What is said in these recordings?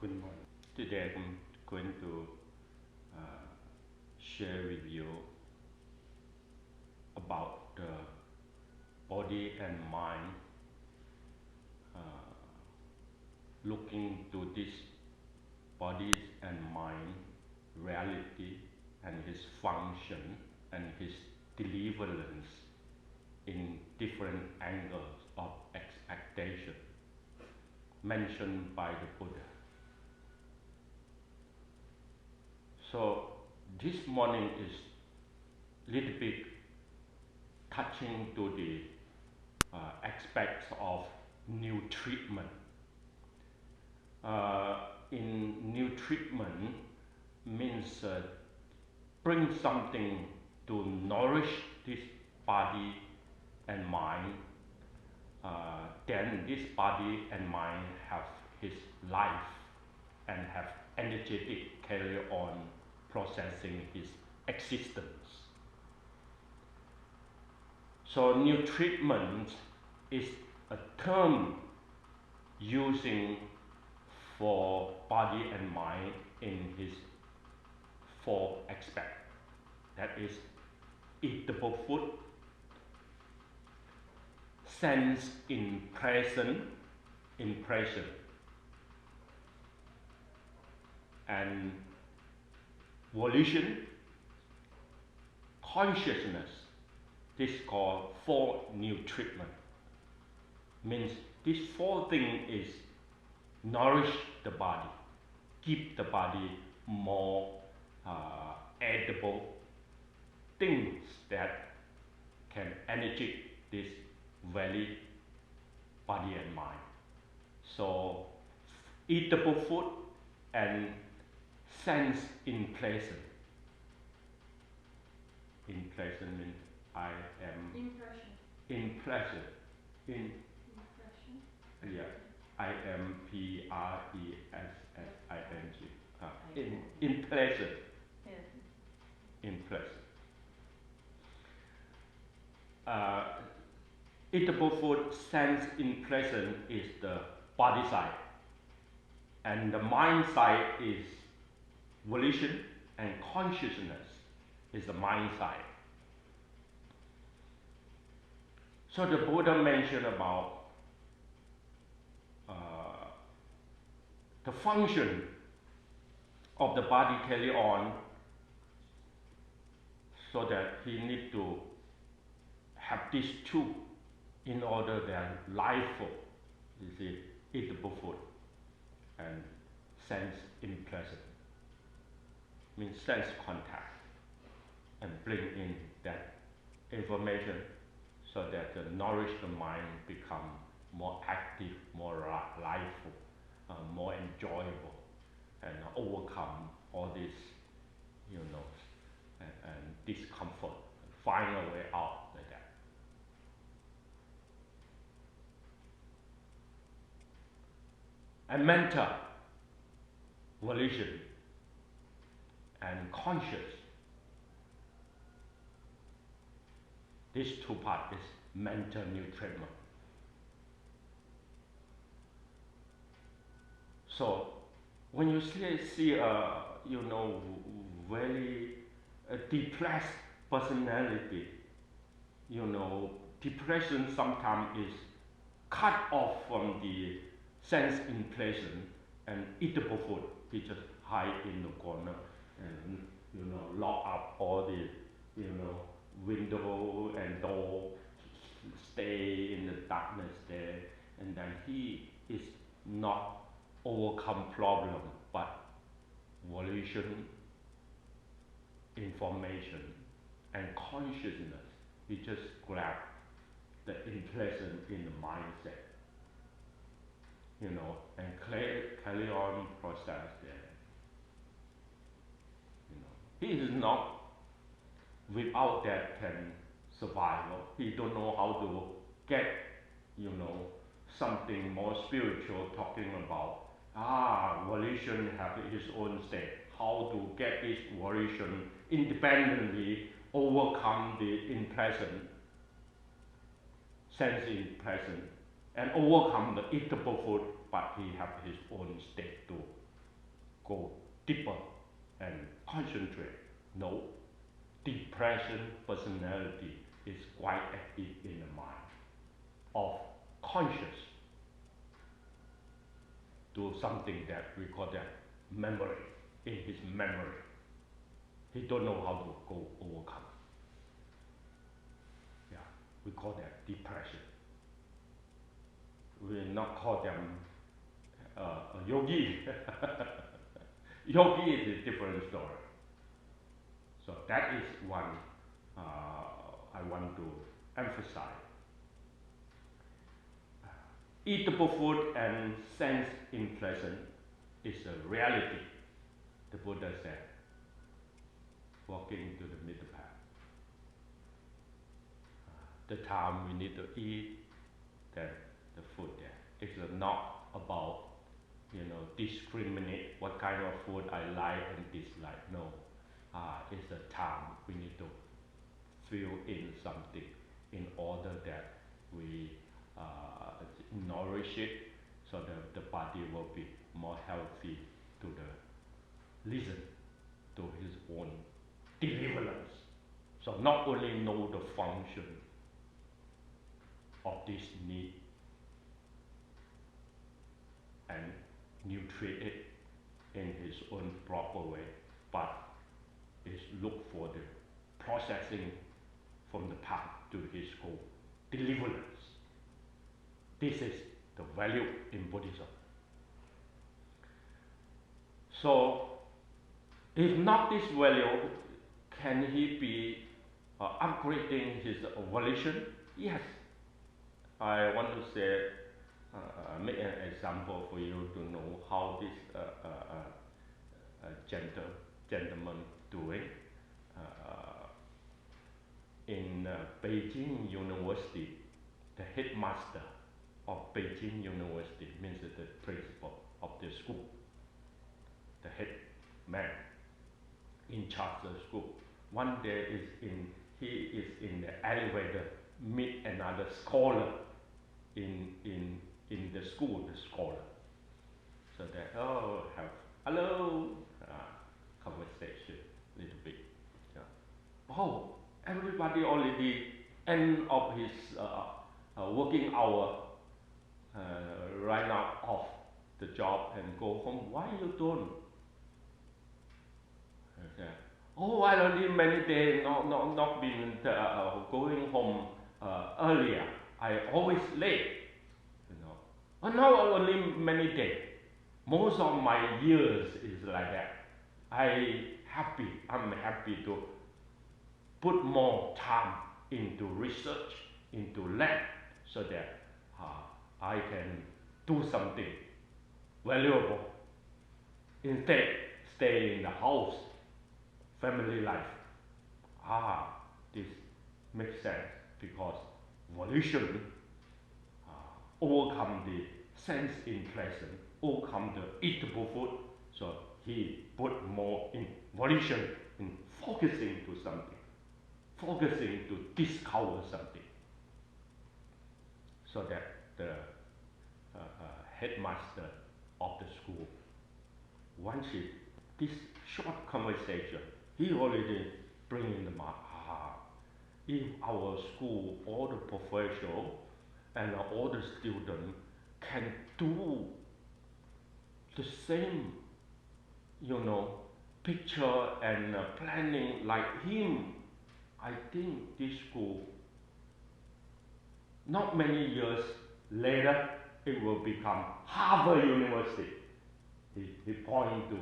Good morning. Today I'm going to share with you about the body and mind, uh, looking to this body and mind reality and his function and his deliverance in different angles of expectation mentioned by the Buddha. So this morning is little bit touching to the aspects of new treatment. In new treatment means bring something to nourish this body and mind. Then this body and mind have his life and have energetic carry on processing his existence. So new treatment is a term using for body and mind in his four aspects. That is eatable food, sense impression, and volition, consciousness. This is called four new treatment. Means these four things is nourish the body, keep the body more edible things that can energy this very body and mind. So eatable food and sense impression. Impression means I am impression. Yeah. IMPRESSION. Impression. Yes. Impression. Eatable food sense impression is the body side, and the mind side is volition, and consciousness is the mind side. So the Buddha mentioned about the function of the body carry on, so that he need to have these two in order they're lifeful. You see, eatable food and sense impression means sense contact, and bring in that information so that the nourished mind become more active, more lifeful, more enjoyable, and overcome all this, and discomfort, find a way out like that. And mental, volition, and conscious. These two parts is mental new treatment. So when you see a very depressed personality, depression sometimes is cut off from the sense impression and eatable food. He just hide in the corner and lock up all the window and door, stay in the darkness there, and then he is not overcome problem, but volition, information, and consciousness. He just grab the impression in the mindset, and carry on process there. He is not without that can survive. He don't know how to get, something more spiritual, talking about volition have its own state. How to get this volition independently overcome the impression, sense impression, and overcome the eatable food, but he have his own state to go deeper and concentrate. No, depression personality is quite active in the mind of conscious to something that we call that memory, in his memory. He don't know how to go overcome. Yeah, we call that depression. We will not call them a yogi. Yogi is a different story. So that is one I want to emphasize. Eatable food and sense impression is a reality. The Buddha said, walking into the middle path. The time we need to eat, then the food there. It's not about, discriminate what kind of food I like and dislike. No, it's a time we need to fill in something in order that we nourish it, so that the body will be more healthy to listen to his own deliverance. So not only know the function of this need and nutrient it in his own proper way, but is look for the processing from the path to his goal, deliverance. This is the value in Buddhism. So, if not this value, can he be upgrading his volition? Yes. I want to say, make an example for you to know how this gentleman doing. In Beijing University, the headmaster of Beijing University, means the principal of the school, the head man in charge of the school. One day he is in the elevator, meet another scholar in the school, the scholar. So they have hello conversation a little bit. Yeah. Everybody already end of his working hour, right now off the job and go home. Why you don't? Okay. I already many days not been going home earlier. I always late. Now only many days. Most of my years is like that. I'm happy to put more time into research, into lab, so that I can do something valuable. Instead, stay in the house, family life. This makes sense because volition overcome the sense impression, overcome the eatable food. So he put more in volition, in focusing to something, focusing to discover something. So that the headmaster of the school, once this short conversation, he already bring in the mind, if our school, all the professors and all the students can do the same, picture and planning like him, I think this school, not many years later, it will become Harvard University. He pointed to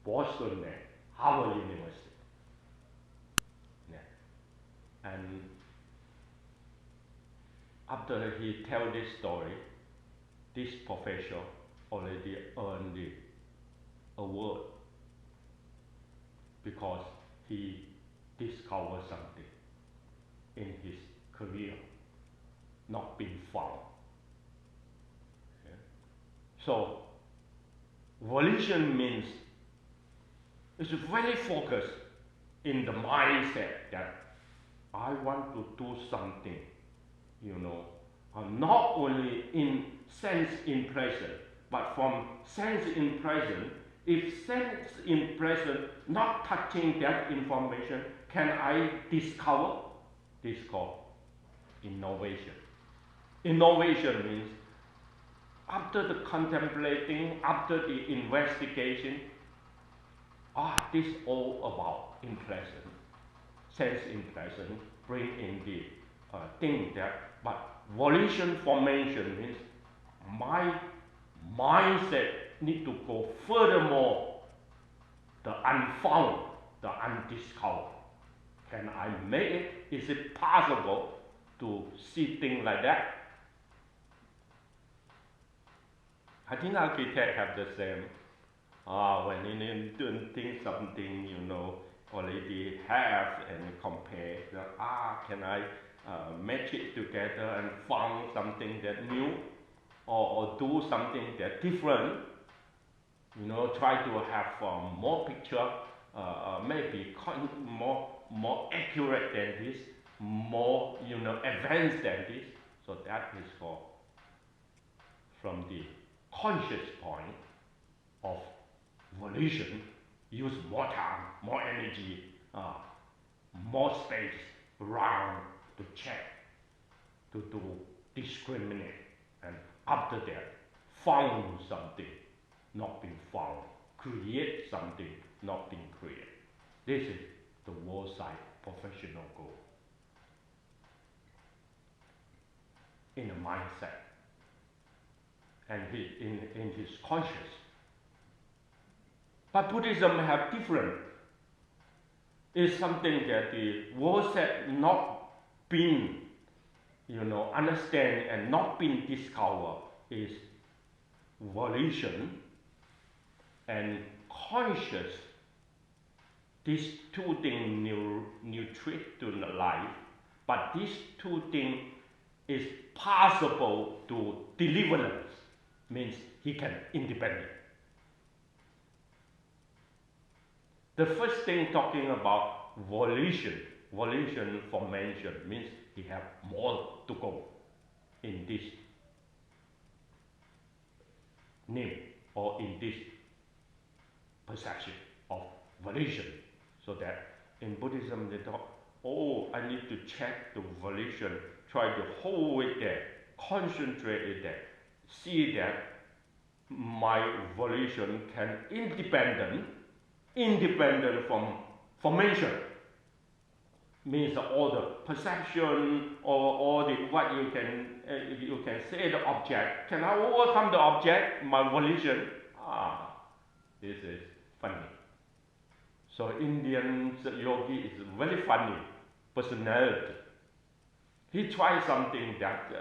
Boston there, Harvard University. Yeah. And after he tell this story, this professor already earned the award because he discovered something in his career not been found. Okay. So volition means it's very focused in the mindset that I want to do something, not only in sense impression, but from sense impression If sense impression not touching that information, can I discover? This is called innovation. Innovation means after the contemplating, after the investigation, this all about impression, sense impression, bring in the thing that, but volition formation means my mindset need to go furthermore, the unfound, the undiscovered. Can I make it? Is it possible to see things like that? I think architects have the same. When you doing something, already have and compare. Can I match it together and found something that new, or do something that different? Try to have more picture, maybe more accurate than this, more advanced than this. So that is called, from the conscious point of volition, use more time, more energy, more space around to check, to discriminate, and after that, found something not being found, create something not being created. This is the world side professional goal in the mindset and in his conscious. But Buddhism have different. It's something that the world set not been, understand and not been discovered, is volition and conscious. These two things nutrite to the life, but these two things is possible to deliverance, means he can independent. The first thing talking about volition formation means he have more to go in this name or in this perception of volition. So that in Buddhism they talk, I need to check the volition, try to hold it there, concentrate it there, see that my volition can independent from formation, means all the perception or all the what you can say the object. Can I overcome the object, my volition? This is funny. So Indian yogi is very funny personality. He tries something that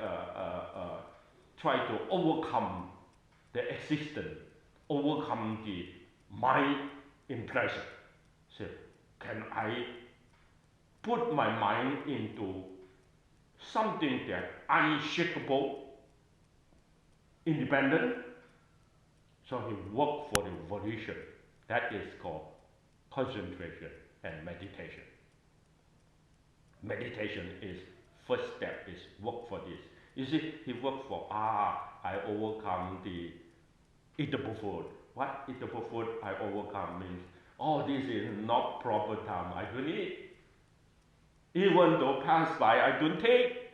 try to overcome the existence, overcome the mind impression. So can I put my mind into something that unshakable, independent? So he worked for the volition. That is called concentration and meditation. Meditation is first step, is work for this. You see, he worked for I overcome the eatable food. What eatable food I overcome means, this is not proper time, I don't eat. Even though pass by, I don't take.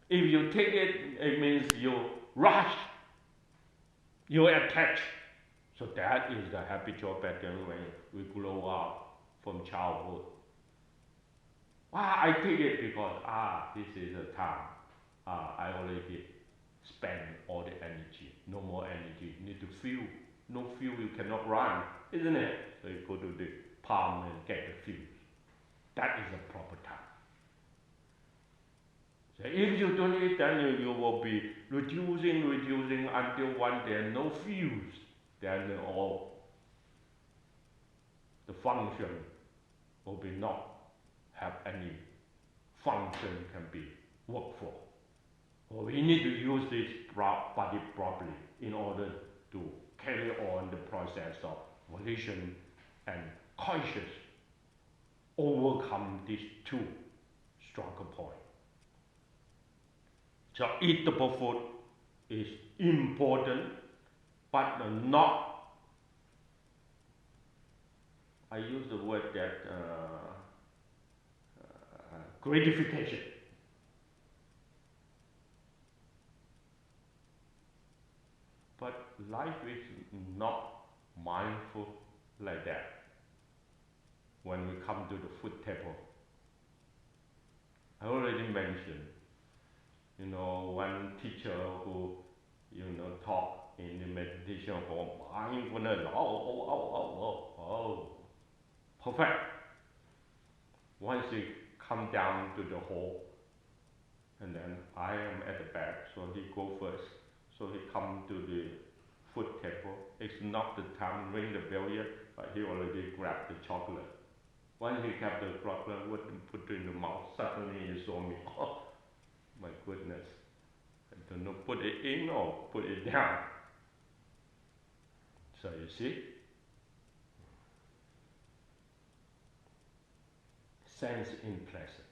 If you take it, it means you rush, you attach. So that is the habitual pattern when we grow up from childhood. I take it because, this is the time. I already spend all the energy. No more energy. You need to fuel. No fuel, you cannot run, isn't it? So you go to the palm and get the fuel. That is the proper time. So if you don't eat, then you will be reducing until one day no fuels. Then all the function will be not have any function can be worked for. So we need to use this body properly in order to carry on the process of volition and conscious, overcome these two stronger points. So eatable food is important, but not I use the word that gratification. But life is not mindful like that. When we come to the food table, I already mentioned, one teacher who, talk in the meditation for mindfulness, perfect. Once we come down to the hall, and then I am at the back, so he go first. So he come to the food table. It's not the time ring the bell yet, but he already grabbed the chocolate. Once he grabbed the chocolate, put it in the mouth, suddenly he saw me. Oh, my goodness. I don't know, put it in or put it down. So you see, sense impressive.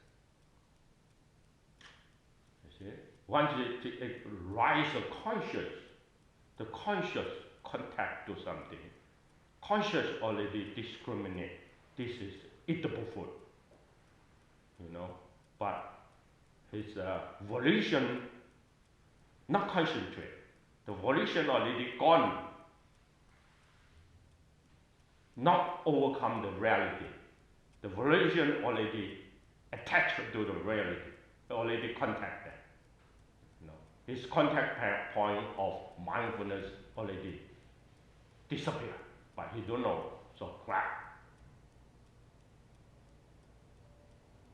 You see, once it rise a conscious, the conscious contact to something, conscious already discriminate. This is eatable food, but his volition not concentrate. The volition already gone, not overcome the reality. The volition already attached to the reality, already contacted. His contact point of mindfulness already disappeared, but he don't know, so grab.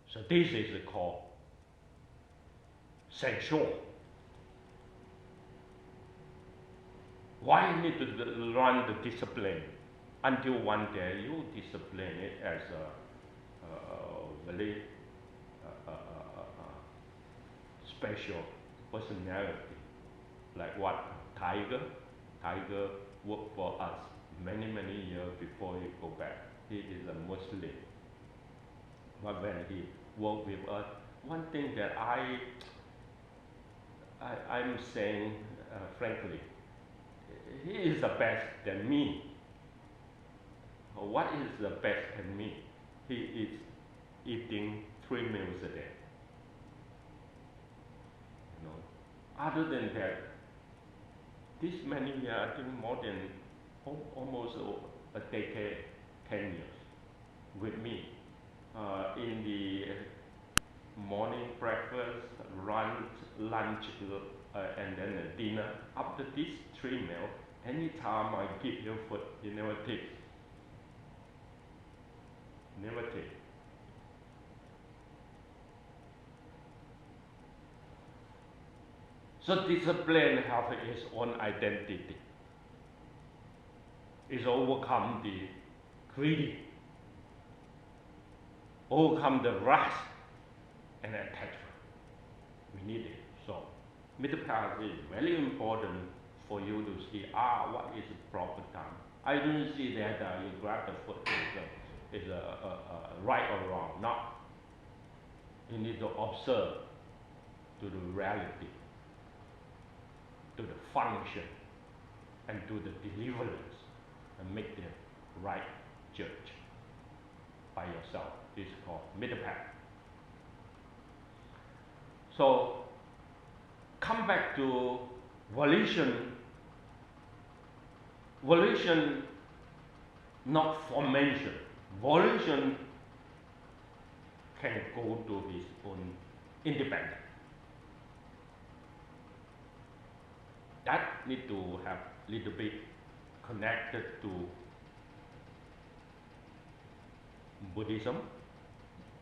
So this is called sensual. Why need to learn the discipline? Until one day you discipline it as a very special personality. Like what Tiger worked for us many years before he go back. He is a Muslim. But when he worked with us, one thing that I'm saying frankly, he is the best than me. What is the best than me? He is eating 3 meals a day. Other than that, this many years, I think more than almost a decade, 10 years with me. In the morning breakfast, lunch, and then dinner. After these 3 meals, anytime I give him food, he never takes. Never take. So discipline have its own identity. It's overcome the greedy, overcome the rush and attachment. We need it. So middle path is very important for you to see, what is the proper time. I don't see that you grab the foot is right or wrong. No. You need to observe to the reality, to the function, and to the deliverance, and make the right judge by yourself. This is called middle path. So come back to volition. Volition, not formation. Volition can go to his own independence. That need to have little bit connected to Buddhism,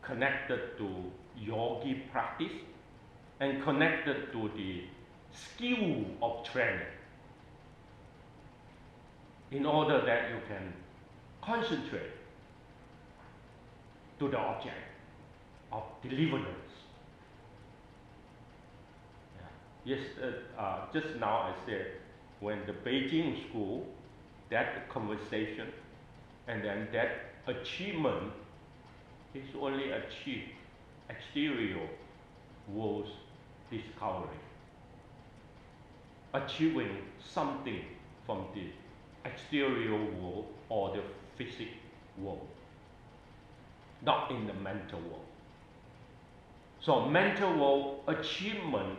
connected to yogi practice, and connected to the skill of training, in order that you can concentrate to the object of deliverance. Yes, just now I said, when the Beijing school, that conversation and then that achievement is only achieved exterior world's discovery. Achieving something from the exterior world or the physics world, not in the mental world. So mental world achievement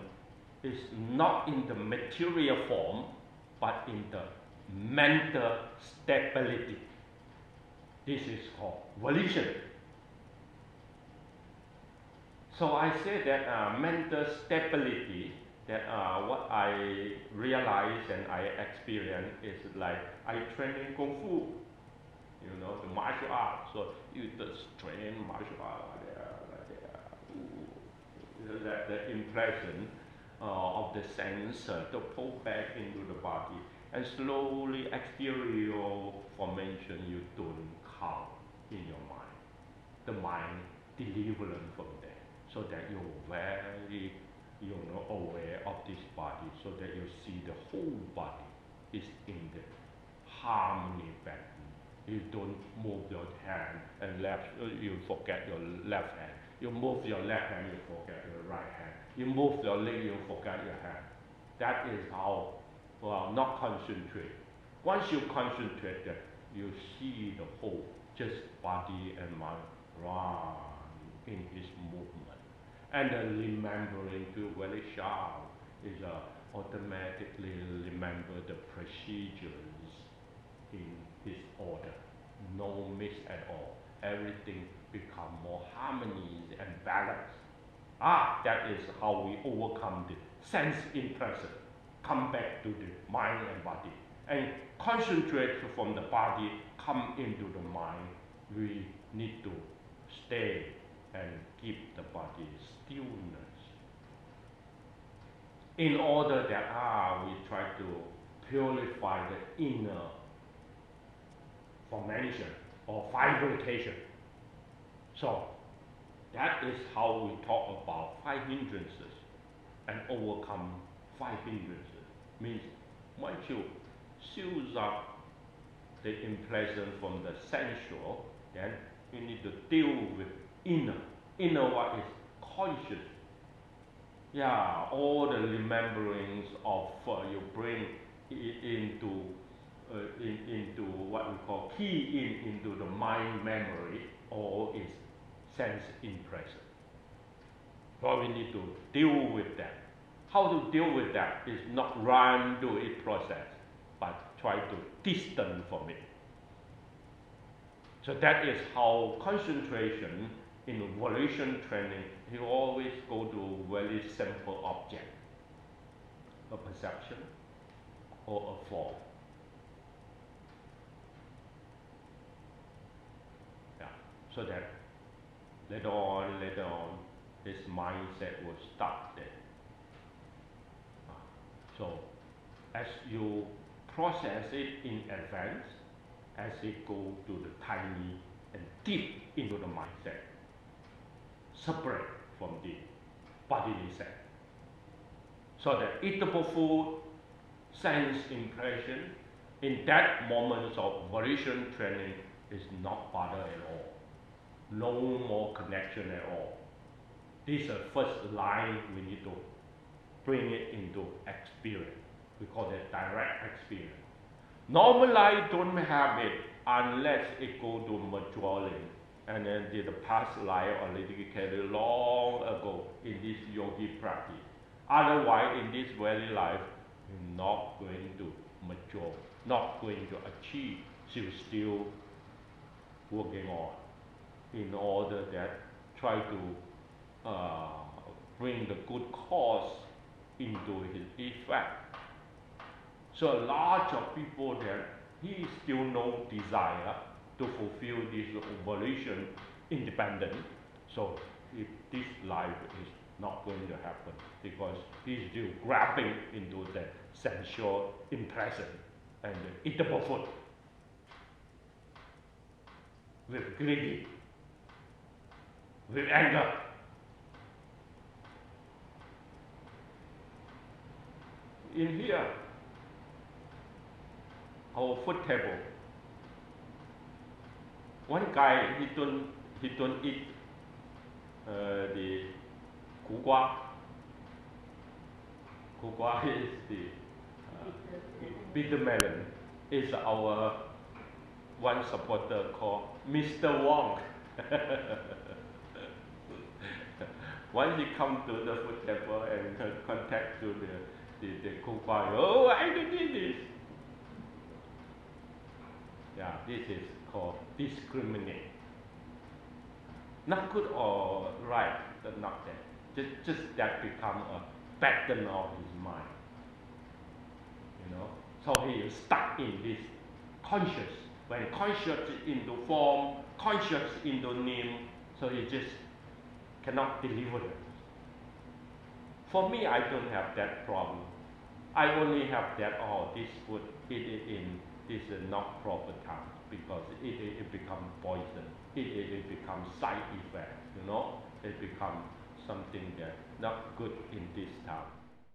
is not in the material form, but in the mental stability. This is called volition. So I say that mental stability, that what I realize and I experience is like I train in Kung Fu, you know, the martial art. So you just train martial art like the impression of the sense to pull back into the body, and slowly exterior formation you don't count in your mind. The mind delivering from there, so that you're very, you know, aware of this body, so that you see the whole body is in the harmony pattern. You don't move your hand and you forget your left hand. You move your left hand, you forget your right hand. You move your leg, you forget your hand. That is how, well, not concentrate. Once you concentrate that, you see the whole, just body and mind run in his movement. And the remembering too very sharp is automatically remember the procedures in his order. No miss at all. Everything become more harmony and balance. That is how we overcome the sense impression. Come back to the mind and body. And concentrate from the body, come into the mind. We need to stay and keep the body stillness. In order that we try to purify the inner formation or fabrication. So that is how we talk about 5 hindrances and overcome 5 hindrances. Means once you seals up the impression from the sensual, then you need to deal with inner. Inner what is conscious. Yeah, all the rememberings of you bring it into what we call key into the mind memory, or is sense impression. So we need to deal with that. How to deal with that is not run to it process, but try to distance from it. So that is how concentration in volition training, you always go to very simple object, a perception or a form. Yeah. So that later on, this mindset will start there. So as you process it in advance, as it go to the tiny and deep into the mindset, separate from the bodily sense. So that eatable food, sense impression, in that moment of volition training is not bother at all. No more connection at all. This is the first line we need to bring it into experience. We call it direct experience. Normal life don't have it unless it go to majority, and then the past life already carried long ago in this yogi practice. Otherwise, in this very life, you're not going to mature, not going to achieve. So you're still working on, in order that try to bring the good cause into his effect. So a lot of people there, he still no desire to fulfill this volition independent. So if this life is not going to happen, because he's still grabbing into the sensual impression and the eatable food with greedy, with anger. In here, our food table, one guy he don't eat the kugwa. Kugwa is the bitter melon. Is our one supporter called Mr. Wong. Once he come to the food table and contact to the cook bar, oh, I did this. Yeah, this is called discriminate. Not good or right, but not that. Just that become a pattern of his mind. You know, so he is stuck in this conscious. When conscious into form, conscious into name, so he just cannot deliver it. For me, I don't have that problem. I only have that, oh, this food, eat it in this not proper time, because it becomes poison. It becomes side effect, you know. It becomes something that not good in this time.